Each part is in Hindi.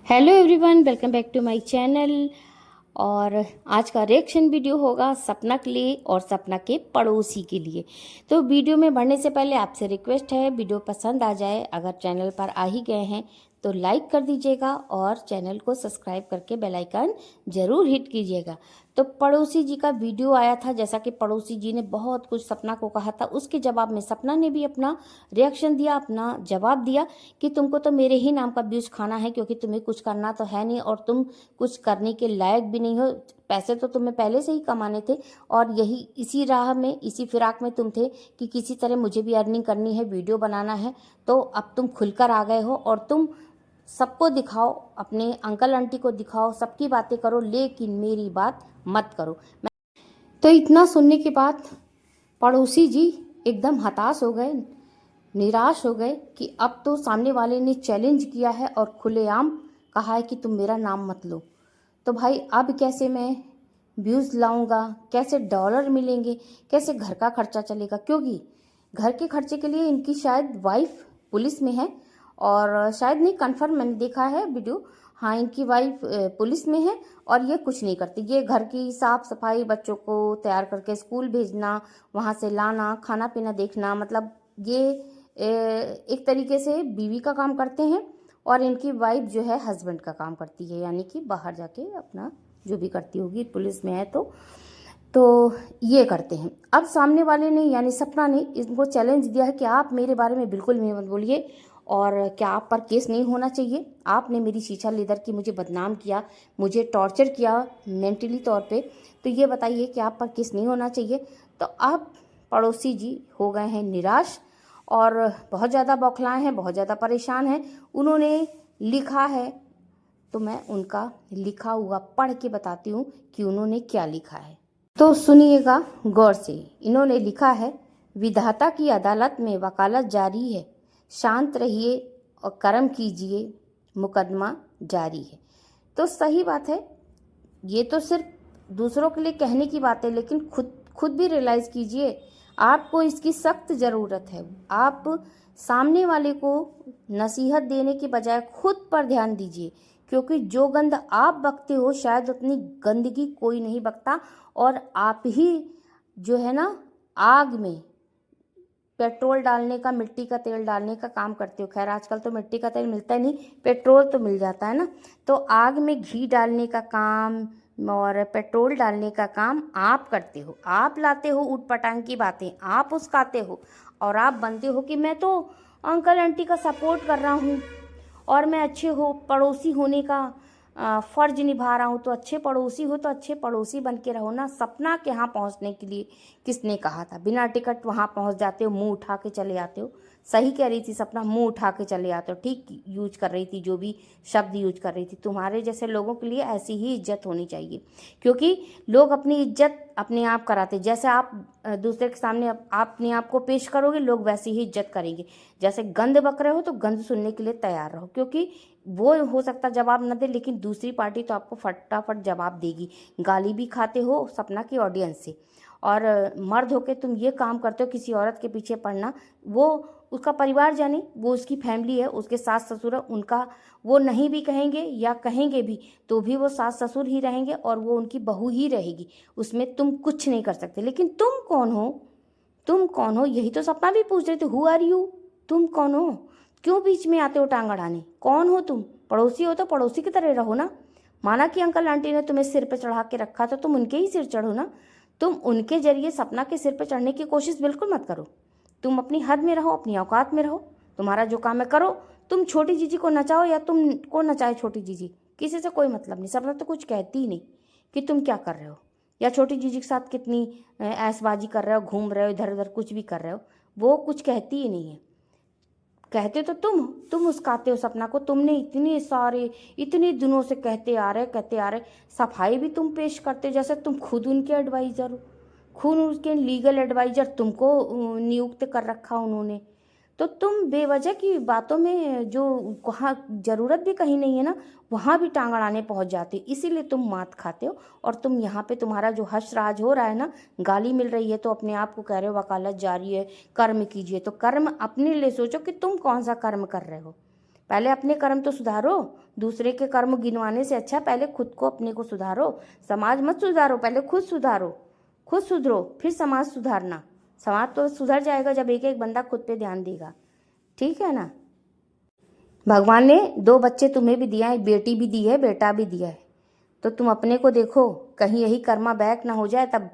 Hello everyone, welcome back to my channel. और आज का रिएक्शन वीडियो होगा सपना के लिए और सपना के पड़ोसी के लिए। तो वीडियो में बढ़ने से पहले आपसे रिक्वेस्ट है, वीडियो पसंद आ जाए, अगर चैनल पर आ ही गए हैं तो लाइक कर दीजिएगा और चैनल को सब्सक्राइब करके बेल आइकन ज़रूर हिट कीजिएगा। तो पड़ोसी जी का वीडियो आया था, जैसा कि पड़ोसी जी ने बहुत कुछ सपना को कहा था, उसके जवाब में सपना ने भी अपना रिएक्शन दिया, अपना जवाब दिया कि तुमको तो मेरे ही नाम का व्यूज खाना है, क्योंकि तुम्हें कुछ करना तो है नहीं और तुम कुछ करने के लायक भी नहीं हो। पैसे तो तुम्हें पहले से ही कमाने थे और यही इसी राह में, इसी फिराक में तुम थे कि किसी तरह मुझे भी अर्निंग करनी है, वीडियो बनाना है। तो अब तुम खुलकर आ गए हो और तुम सबको दिखाओ, अपने अंकल आंटी को दिखाओ, सबकी बातें करो, लेकिन मेरी बात मत करो। तो इतना सुनने के बाद पड़ोसी जी एकदम हताश हो गए, निराश हो गए कि अब तो सामने वाले ने चैलेंज किया है और खुलेआम कहा है कि तुम मेरा नाम मत लो। तो भाई अब कैसे मैं व्यूज़ लाऊंगा, कैसे डॉलर मिलेंगे, कैसे घर का खर्चा चलेगा, क्योंकि घर के खर्चे के लिए इनकी शायद वाइफ पुलिस में है, और शायद नहीं, कंफर्म मैंने देखा है वीडियो। हाँ, इनकी वाइफ पुलिस में है और ये कुछ नहीं करती। ये घर की साफ सफाई, बच्चों को तैयार करके स्कूल भेजना, वहाँ से लाना, खाना पीना देखना, मतलब ये एक तरीके से बीवी का काम करते हैं और इनकी वाइफ जो है हस्बैंड का काम करती है, यानी कि बाहर जाके अपना जो भी करती होगी, पुलिस में है तो ये करते हैं। अब सामने वाले ने यानी सपना ने इनको चैलेंज दिया है कि आप मेरे बारे में बिल्कुल भी मत बोलिए और क्या आप पर केस नहीं होना चाहिए। आपने मेरी शीशा लेदर की मुझे बदनाम किया, मुझे टॉर्चर किया मेंटली तौर पे, तो ये बताइए कि आप पर केस नहीं होना चाहिए। तो अब पड़ोसी जी हो गए हैं निराश और बहुत ज़्यादा बौखलाए हैं, बहुत ज़्यादा परेशान हैं। उन्होंने लिखा है, तो मैं उनका लिखा हुआ पढ़ के बताती हूँ कि उन्होंने क्या लिखा है। तो सुनिएगा गौर से। इन्होंने लिखा है, विधाता की अदालत में वकालत जारी है, शांत रहिए और कर्म कीजिए, मुकदमा जारी है। तो सही बात है, ये तो सिर्फ दूसरों के लिए कहने की बात है, लेकिन खुद खुद भी रियलाइज़ कीजिए, आपको इसकी सख्त ज़रूरत है। आप सामने वाले को नसीहत देने के बजाय खुद पर ध्यान दीजिए, क्योंकि जो गंद आप बकते हो शायद उतनी गंदगी कोई नहीं बकता, और आप ही जो है ना आग में पेट्रोल डालने का, मिट्टी का तेल डालने का काम करते हो। खैर आजकल तो मिट्टी का तेल मिलता ही नहीं, पेट्रोल तो मिल जाता है ना। तो आग में घी डालने का काम और पेट्रोल डालने का काम आप करते हो, आप लाते हो ऊटपटांग की बातें, आप उस्काते हो और आप बनते हो कि मैं तो अंकल आंटी का सपोर्ट कर रहा हूँ और मैं अच्छे हो पड़ोसी होने का फ़र्ज निभा रहा हूँ। तो अच्छे पड़ोसी हो तो अच्छे पड़ोसी बन के रहो ना। सपना के यहाँ पहुँचने के लिए किसने कहा था, बिना टिकट वहाँ पहुँच जाते हो, मुंह उठा के चले आते हो। सही कह रही थी सपना, मुंह उठा के चले आते हो, ठीक यूज कर रही थी, जो भी शब्द यूज कर रही थी। तुम्हारे जैसे लोगों के लिए ऐसी ही इज्जत होनी चाहिए, क्योंकि लोग अपनी इज्जत अपने आप कराते। जैसे आप दूसरे के सामने आप अपने आप को पेश करोगे, लोग वैसी ही इज्जत करेंगे। जैसे गंद बक रहे हो तो गंद सुनने के लिए तैयार रहो, क्योंकि वो हो सकता जवाब न दे, लेकिन दूसरी पार्टी तो आपको फटाफट जवाब देगी। गाली भी खाते हो सपना की ऑडियंस से, और मर्द होके तुम ये काम करते हो किसी औरत के पीछे पड़ना। वो उसका परिवार जाने, वो उसकी फैमिली है, उसके सास ससुर है, उनका वो नहीं भी कहेंगे या कहेंगे भी तो भी वो सास ससुर ही रहेंगे और वो उनकी बहू ही रहेगी, उसमें तुम कुछ नहीं कर सकते। लेकिन तुम कौन हो, तुम कौन हो, यही तो सपना भी पूछ रहे थे, हु आर यू, तुम कौन हो, क्यों बीच में आते हो टांग अड़ाने, कौन हो तुम। पड़ोसी हो तो पड़ोसी की तरह रहो ना। माना कि अंकल आंटी ने तुम्हें सिर पे चढ़ा के रखा तो तुम उनके ही सिर चढ़ो ना। तुम उनके जरिए सपना के सिर पे चढ़ने की कोशिश बिल्कुल मत करो। तुम अपनी हद में रहो, अपनी औकात में रहो, तुम्हारा जो काम है करो। तुम छोटी जीजी को नचाओ या तुम को नचाए छोटी जीजी, किसी से कोई मतलब नहीं। सपना तो कुछ कहती ही नहीं कि तुम क्या कर रहे हो या छोटी जीजी के साथ कितनी ऐशबाजी कर रहे हो, घूम रहे हो इधर उधर, कुछ भी कर रहे हो, वो कुछ कहती ही नहीं है। कहते तो तुम उसकाते हो सपना को। तुमने इतने सारे, इतने दिनों से कहते आ रहे, सफाई भी तुम पेश करते हो जैसे तुम खुद उनके एडवाइज़र हो, खुद उनके लीगल एडवाइज़र तुमको नियुक्त कर रखा उन्होंने। तो तुम बेवजह की बातों में जो वहाँ ज़रूरत भी कहीं नहीं है ना, वहाँ भी टांग अड़ाने पहुँच जाते हो, इसीलिए तुम मात खाते हो। और तुम यहाँ पे तुम्हारा जो हश राज हो रहा है ना, गाली मिल रही है तो अपने आप को कह रहे हो वकालत जारी है, कर्म कीजिए। तो कर्म अपने लिए सोचो कि तुम कौन सा कर्म कर रहे हो, पहले अपने कर्म तो सुधारो, दूसरे के कर्म गिनवाने से अच्छा पहले खुद को अपने को सुधारो। समाज मत सुधारो, पहले खुद सुधारो, खुद सुधरो फिर समाज सुधारना। समाज तो सुधर जाएगा जब एक एक बंदा खुद पे ध्यान देगा, ठीक है ना। भगवान ने 2 बच्चे तुम्हें भी दिया है, बेटी भी दी है, बेटा भी दिया है, तो तुम अपने को देखो, कहीं यही कर्मा बैक ना हो जाए, तब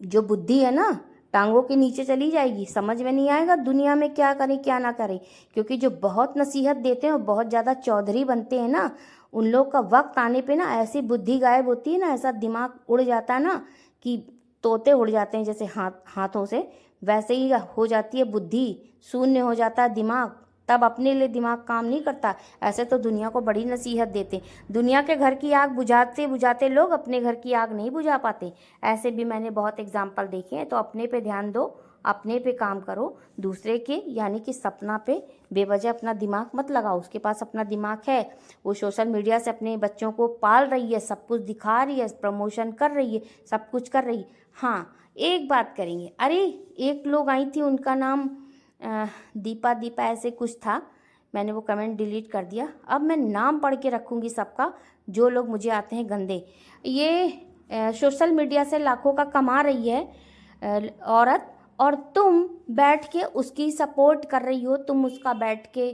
जो बुद्धि है ना टांगों के नीचे चली जाएगी, समझ में नहीं आएगा दुनिया में क्या करें क्या ना करें। क्योंकि जो बहुत नसीहत देते हैं और बहुत ज़्यादा चौधरी बनते हैं ना, उन लोग का वक्त आने पे ना ऐसी बुद्धि गायब होती है ना, ऐसा दिमाग उड़ जाता है ना कि तोते उड़ जाते हैं जैसे हाथों से, वैसे ही हो जाती है बुद्धि, शून्य हो जाता है दिमाग, तब अपने लिए दिमाग काम नहीं करता। ऐसे तो दुनिया को बड़ी नसीहत देते, दुनिया के घर की आग बुझाते बुझाते लोग अपने घर की आग नहीं बुझा पाते। ऐसे भी मैंने बहुत एग्जाम्पल देखे हैं। तो अपने पे ध्यान दो, अपने पे काम करो, दूसरे के यानी कि सपना पे बेवजह अपना दिमाग मत लगाओ। उसके पास अपना दिमाग है, वो सोशल मीडिया से अपने बच्चों को पाल रही है, सब कुछ दिखा रही है, प्रमोशन कर रही है, सब कुछ कर रही है। हाँ एक बात करेंगे, अरे एक लोग आई थी, उनका नाम दीपा ऐसे कुछ था, मैंने वो कमेंट डिलीट कर दिया। अब मैं नाम पढ़ के रखूँगी सबका, जो लोग मुझे आते हैं गंदे। ये सोशल मीडिया से लाखों का कमा रही है औरत, और तुम बैठ के उसकी सपोर्ट कर रही हो, तुम उसका बैठ के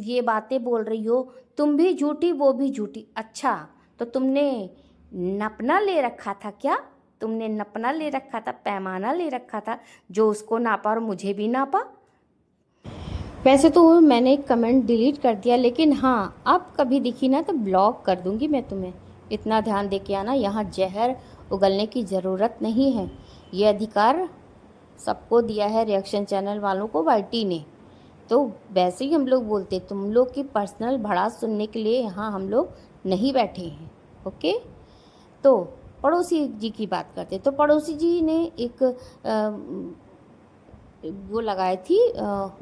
ये बातें बोल रही हो, तुम भी झूठी वो भी झूठी। अच्छा तो तुमने नपना ले रखा था क्या? तुमने नपना ले रखा था, पैमाना ले रखा था, जो उसको नापा और मुझे भी नापा। वैसे तो मैंने कमेंट डिलीट कर दिया, लेकिन हाँ अब कभी दिखी ना तो ब्लॉक कर दूंगी मैं तुम्हें। इतना ध्यान दे के आना, यहाँ जहर उगलने की ज़रूरत नहीं है। ये अधिकार सबको दिया है, रिएक्शन चैनल वालों को वाईटी ने। तो वैसे ही हम लोग बोलते, तुम लोग की पर्सनल भड़ास सुनने के लिए यहाँ हम लोग नहीं बैठे हैं। ओके, तो पड़ोसी जी की बात करते। तो पड़ोसी जी ने एक वो लगाई थी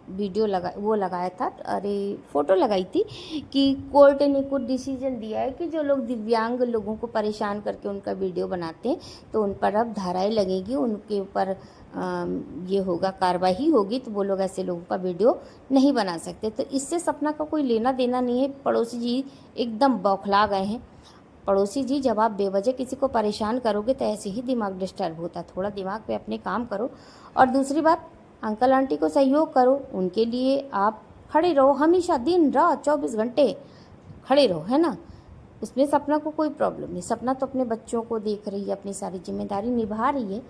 वीडियो लगाया था, अरे फ़ोटो लगाई थी कि कोर्ट ने कुछ डिसीजन दिया है कि जो लोग दिव्यांग लोगों को परेशान करके उनका वीडियो बनाते हैं तो उन पर अब धाराएं लगेगी, उनके ऊपर ये होगा, कार्रवाई होगी, तो वो लोग ऐसे लोगों का वीडियो नहीं बना सकते। तो इससे सपना का कोई लेना देना नहीं है। पड़ोसी जी एकदम बौखला गए हैं। पड़ोसी जी, जब आप बेवजह किसी को परेशान करोगे तो ऐसे ही दिमाग डिस्टर्ब होता है। थोड़ा दिमाग पे अपने काम करो। और दूसरी बात, अंकल आंटी को सहयोग करो, उनके लिए आप खड़े रहो, हमेशा दिन रात 24 घंटे खड़े रहो, है ना। उसमें सपना को कोई प्रॉब्लम नहीं। सपना तो अपने बच्चों को देख रही है, अपनी सारी जिम्मेदारी निभा रही है।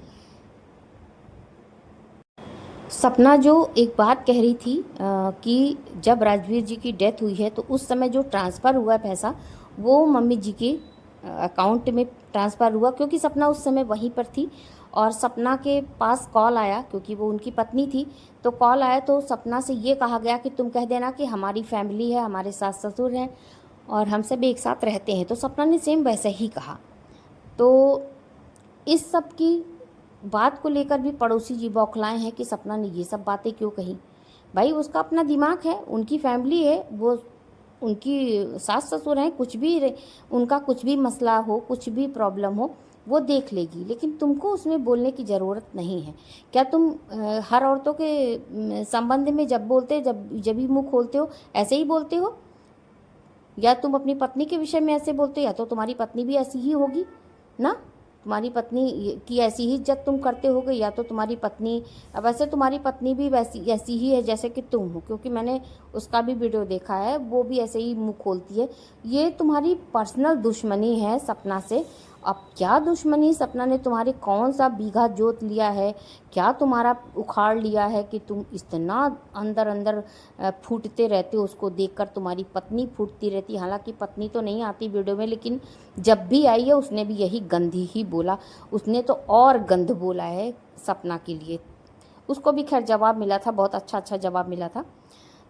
सपना जो एक बात कह रही थी कि जब राजवीर जी की डेथ हुई है तो उस समय जो ट्रांसफ़र हुआ है पैसा, वो मम्मी जी के अकाउंट में ट्रांसफ़र हुआ, क्योंकि सपना उस समय वहीं पर थी। और सपना के पास कॉल आया, क्योंकि वो उनकी पत्नी थी, तो कॉल आया तो सपना से ये कहा गया कि तुम कह देना कि हमारी फैमिली है, हमारे सास ससुर हैं और हम सब एक साथ रहते हैं। तो सपना ने सेम वैसे ही कहा। तो इस सब की बात को लेकर भी पड़ोसी जी बौखलाए हैं कि सपना ने ये सब बातें क्यों कही। भाई उसका अपना दिमाग है, उनकी फैमिली है, वो उनकी सास ससुर हैं, कुछ भी उनका कुछ भी मसला हो, कुछ भी प्रॉब्लम हो, वो देख लेगी। लेकिन तुमको उसमें बोलने की ज़रूरत नहीं है। क्या तुम हर औरतों के संबंध में जब बोलते जब भी मुँह खोलते हो ऐसे ही बोलते हो? या तुम अपनी पत्नी के विषय में ऐसे बोलते हो, या तो तुम्हारी पत्नी भी ऐसी ही होगी ना। तुम्हारी पत्नी की ऐसी ही इज्जत तुम करते होगे, या तो तुम्हारी पत्नी, वैसे तुम्हारी पत्नी भी ऐसी ही है जैसे कि तुम हो, क्योंकि मैंने उसका भी वीडियो देखा है, वो भी ऐसे ही मुंह खोलती है। ये तुम्हारी पर्सनल दुश्मनी है सपना से। अब क्या दुश्मनी, सपना ने तुम्हारे कौन सा बीघा जोत लिया है, क्या तुम्हारा उखाड़ लिया है कि तुम इतना अंदर अंदर फूटते रहते हो। उसको देखकर तुम्हारी पत्नी फूटती रहती, हालांकि पत्नी तो नहीं आती वीडियो में, लेकिन जब भी आई है उसने भी यही गंदी ही बोला। उसने तो और गंद बोला है सपना के लिए। उसको भी खैर जवाब मिला था, बहुत अच्छा जवाब मिला था।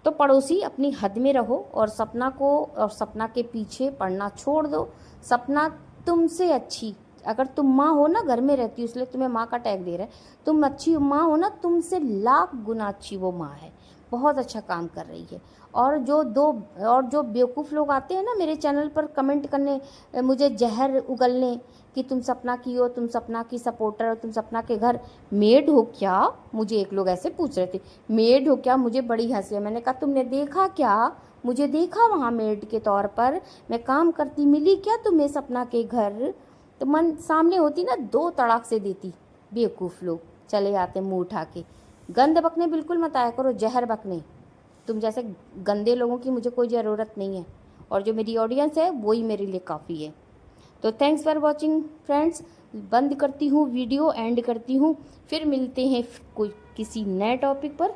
तो पड़ोसी अपनी हद में रहो और सपना को और सपना के पीछे पड़ना छोड़ दो। सपना तुमसे अच्छी, अगर तुम माँ हो ना, घर में रहती हो इसलिए तुम्हें माँ का टैग दे रहा है, तुम अच्छी माँ हो ना, तुमसे लाख गुना अच्छी वो माँ है, बहुत अच्छा काम कर रही है। और जो बेवकूफ़ लोग आते हैं ना मेरे चैनल पर कमेंट करने, मुझे जहर उगलने कि तुम सपना की हो, तुम सपना की सपोर्टर हो, तुम सपना के घर मेड हो क्या। मुझे एक लोग ऐसे पूछ रहे थे, मेड हो क्या। मुझे बड़ी हंसी है। मैंने कहा तुमने देखा क्या मुझे देखा वहाँ मेड के तौर पर, मैं काम करती मिली क्या तुम्हें सपना के घर। तो मन सामने होती ना, 2 तड़ाक से देती। बेवकूफ़ लोग चले आते मुंह उठा के। गंद बकने बिल्कुल मत आया करो, जहर बकने। तुम जैसे गंदे लोगों की मुझे कोई ज़रूरत नहीं है, और जो मेरी ऑडियंस है वही मेरे लिए काफ़ी है। तो थैंक्स फॉर वॉचिंग फ्रेंड्स। बंद करती हूँ वीडियो, एंड करती हूँ। फिर मिलते हैं कोई किसी नए टॉपिक पर।